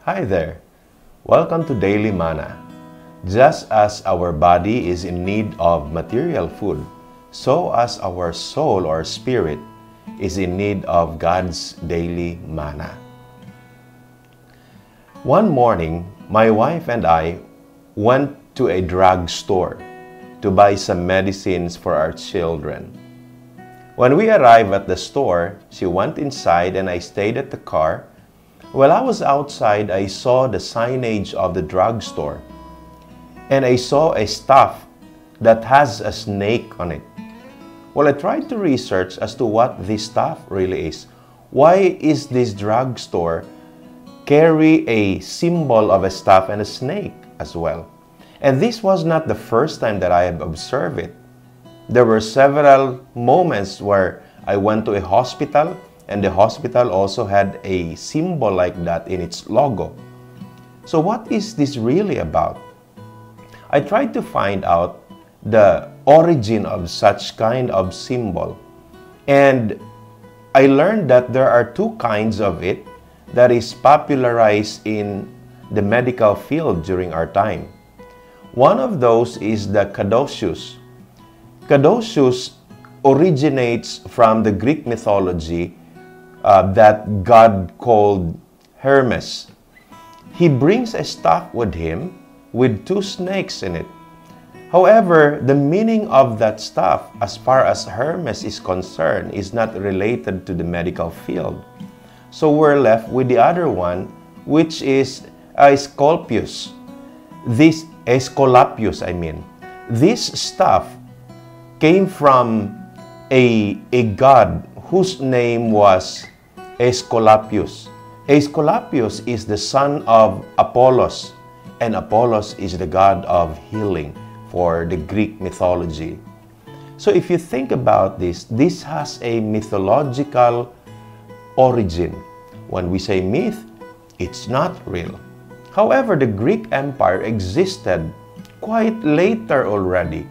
Hi there. Welcome to Daily Manna. Just as our body is in need of material food, so as our soul or spirit is in need of God's daily manna. One morning, my wife and I went to a drugstore to buy some medicines for our children. When we arrived at the store, she went inside and I stayed at the car. While I was outside, I saw the signage of the drugstore and I saw a stuff that has a snake on it. Well, I tried to research as to what this stuff really is. Why is this drugstore carry a symbol of a stuff and a snake as well? And this was not the first time that I have observed it. There were several moments where I went to a hospital and the hospital also had a symbol like that in its logo. So what is this really about? I tried to find out the origin of such kind of symbol. And I learned that there are two kinds of it that is popularized in the medical field during our time. One of those is the caduceus. Caduceus originates from the Greek mythology that God called Hermes. He brings a staff with him with two snakes in it. However, the meaning of that staff, as far as Hermes is concerned, is not related to the medical field. So we're left with the other one, which is Aesculapius. This staff came from a god whose name was Aesculapius. Aesculapius is the son of Apollos, and Apollos is the god of healing for the Greek mythology. So if you think about this, this has a mythological origin. When we say myth, it's not real. However, the Greek Empire existed quite later already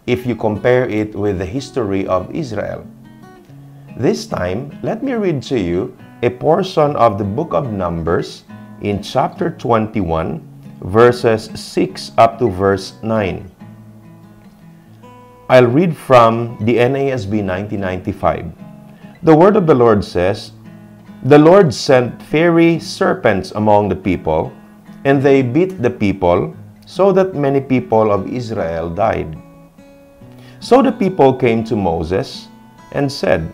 if you compare it with the history of Israel. This time, let me read to you a portion of the book of Numbers in chapter 21, verses 6 up to verse 9. I'll read from the NASB 1995. The word of the Lord says, "The Lord sent fiery serpents among the people, and they bit the people, so that many people of Israel died. So the people came to Moses and said,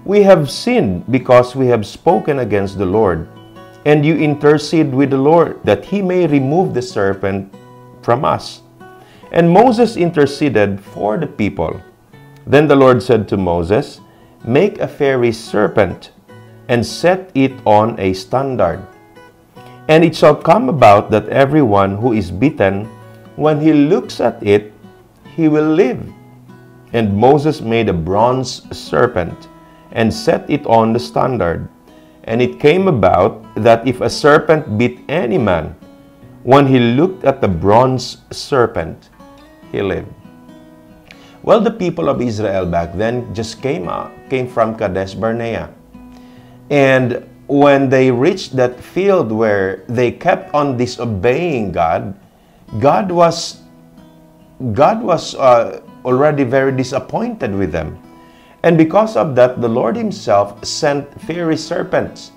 'We have sinned because we have spoken against the Lord, and you intercede with the Lord that he may remove the serpent from us.' And Moses interceded for the people. Then the Lord said to Moses, 'Make a fiery serpent and set it on a standard. And it shall come about that everyone who is bitten, when he looks at it, he will live.' And Moses made a bronze serpent and set it on the standard. And it came about that if a serpent bit any man, when he looked at the bronze serpent, he lived." Well, the people of Israel back then just came from Kadesh Barnea. And when they reached that field where they kept on disobeying God, God was already very disappointed with them. And because of that, the Lord himself sent fiery serpents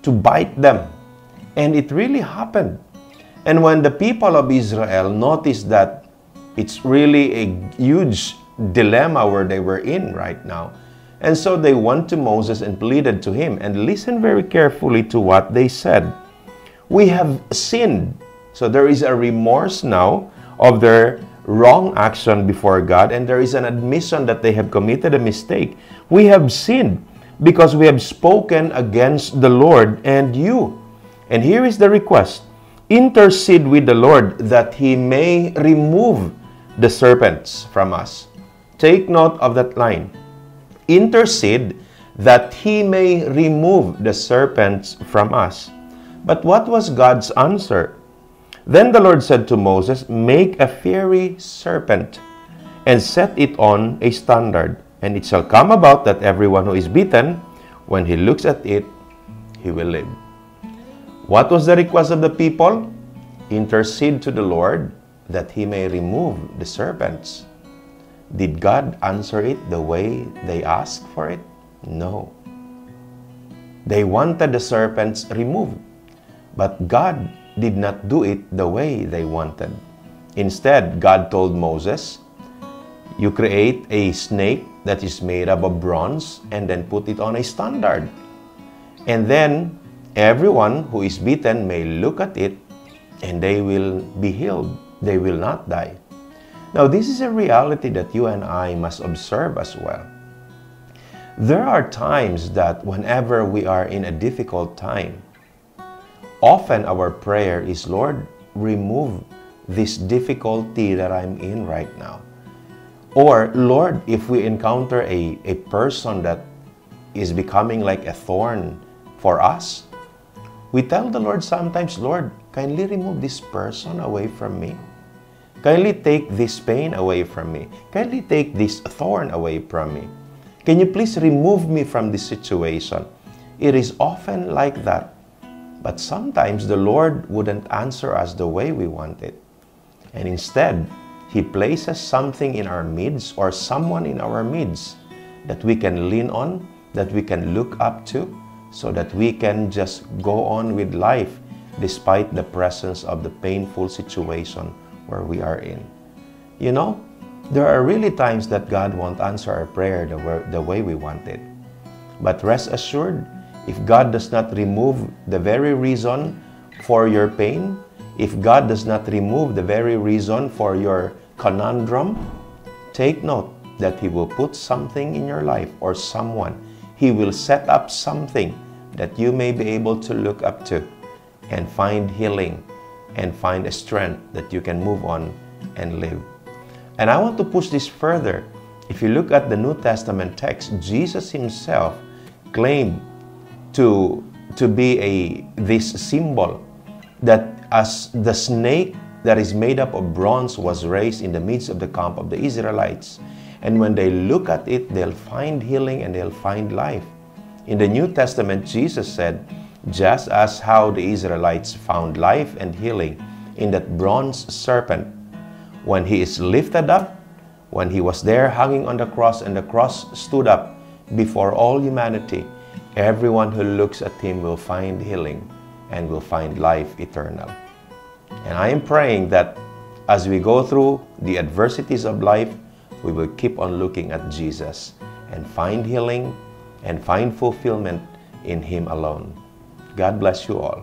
to bite them. And it really happened. And when the people of Israel noticed that it's really a huge dilemma where they were in right now, and so they went to Moses and pleaded to him. And listen very carefully to what they said. "We have sinned." So there is a remorse now of their wrong action before God, and there is an admission that they have committed a mistake. "We have sinned because we have spoken against the Lord and you." And here is the request. "Intercede with the Lord that he may remove the serpents from us." Take note of that line. Intercede that he may remove the serpents from us. But what was God's answer? Then the Lord said to Moses, "Make a fiery serpent and set it on a standard. And it shall come about that everyone who is bitten, when he looks at it, he will live." What was the request of the people? Intercede to the Lord that He may remove the serpents. Did God answer it the way they asked for it? No. They wanted the serpents removed, but God did not do it the way they wanted. Instead, God told Moses, "You create a snake that is made up of bronze and then put it on a standard. And then everyone who is bitten may look at it and they will be healed. They will not die." Now, this is a reality that you and I must observe as well. There are times that whenever we are in a difficult time, often our prayer is, "Lord, remove this difficulty that I'm in right now." Or, Lord, if we encounter a person that is becoming like a thorn for us, we tell the Lord sometimes, "Lord, kindly remove this person away from me. Kindly take this pain away from me. Kindly take this thorn away from me. Can you please remove me from this situation?" It is often like that. But sometimes the Lord wouldn't answer us the way we want it. And instead, He places something in our midst or someone in our midst that we can lean on, that we can look up to, so that we can just go on with life despite the presence of the painful situation where we are in. You know, there are really times that God won't answer our prayer the way we want it. But rest assured, if God does not remove the very reason for your pain, if God does not remove the very reason for your conundrum, take note that He will put something in your life or someone. He will set up something that you may be able to look up to and find healing and find a strength that you can move on and live. And I want to push this further. If you look at the New Testament text, Jesus Himself claimed to be this symbol that as the snake that is made up of bronze was raised in the midst of the camp of the Israelites, and when they look at it, they'll find healing and they'll find life. In the New Testament, Jesus said, just as how the Israelites found life and healing in that bronze serpent, when he is lifted up, when he was there hanging on the cross and the cross stood up before all humanity, everyone who looks at Him will find healing and will find life eternal. And I am praying that as we go through the adversities of life, we will keep on looking at Jesus and find healing and find fulfillment in Him alone. God bless you all.